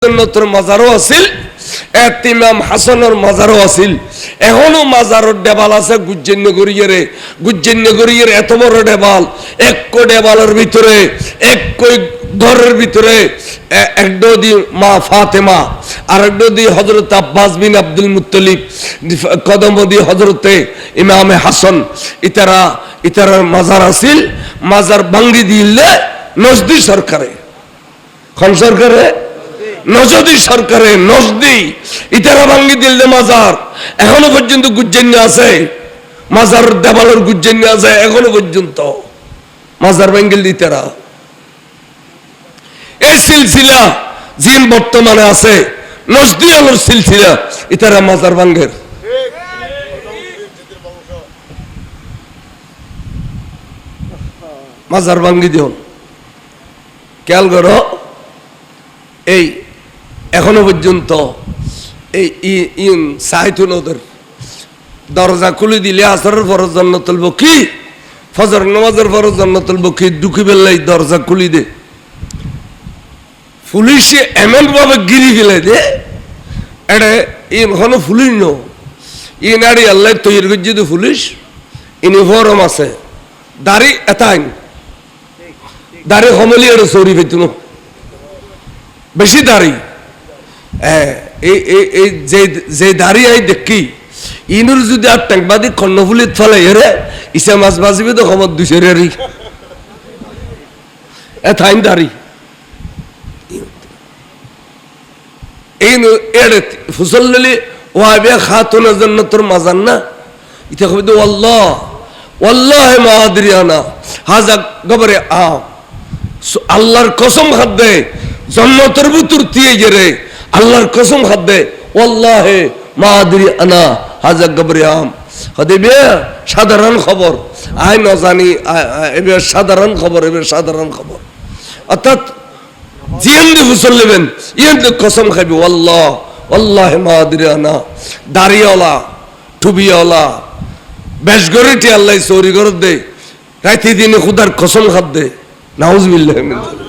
জান্নাতের মাজারও আছিল, ইমাম হাসানের মাজারও আছিল। এখনো মাজারের দেবাল আছে গুজ্জেন্নগরীর এত বড় দেবাল, এক দেবালের ভিতরে এক ঘরের ভিতরে একটা দি মা ফাতেমা, আর একটা দি হযরত আব্বাস বিন আব্দুল মুত্তালিব, কদম দি হযরতে ইমামে হাসান, ইতারার মাজার আছিল। মাজার ভাঙ্গি দিলে নজদি সরকারে, কোন সরকারে? নজদি সরকারে, নজদি ইতারা ভাঙ্গি দিলে মাজার এখনো পর্যন্ত গুজ্জেন্য আছে, মাজার দেবালের গুজ্জেন্য আছে এখনো পর্যন্ত, মাজার ভাঙ্গিল ইতারা। এই সিলসিলা জিন বর্তমানে আছে, নজদি আলোর সিলসিলা, ইতারা মাজার ভাঙ্গের। মাজার ভাঙ্গি দিও খেয়াল করো। এই এখনো পর্যন্ত এই সাহিত্যন ওদের দরজা খুলে দিলে আসরের ফরজ জান্নাত তুলব কি, ফজর নামাজের ফরজ জান্নাত তুলব কি, ঢুকি বেলাই দরজা খুলি দে। পুলিশে এমন ভাবে গিরি ফেলে দে, এটা ইনখানো পুলিশ ন, ইন আড়ি আল্লাহ তৈরি করছি তো পুলিশ, ইউনিফর্ম আছে, দাড়ি এতাইন, দাড়ি হমলি এটা চৌরি পেতুন বেশি দাড়ি, যে দাড়ি আই দেখি ইনুর যদি আর ট্যাংবাদি কর্ণফুলিত ফলে এরে ইসা মাছ বাজিবে তো খবর দুইশো রেরি এথাইন দাড়ি। এই এড়ে ফুসল্লি ওয়াবে খাতুন জান্নাতুর মাজার না, ইতা কবি তো আল্লাহ ওয়াল্লাহি মা আদরিয়ানা হাজা গবরে আল্লাহর কসম খাদ দে জান্নাতের ভিতর দিয়ে গেরে, আল্লাহর কসম খাদ দে ওয়াল্লাহি মা আদরিয়ানা হাজা গবরে হদিবে সাধারণ খবর আই ন জানি, এবার সাধারণ খবর, এবার সাধারণ খবর। অর্থাৎ জিন্দি ফুসল নেবেন ইয়েন্দি কসম খাবি ওয়াল্লাহ ওয়াল্লাহি মা আদরিয়ানা, দাড়িওয়ালা টুবিওয়ালা বেশ গরিটি আল্লাহ চৌরি করে দে, রাইতে দিনে খুদার কসম খাদ দে, নাউজুবিল্লাহ মিন যালিক।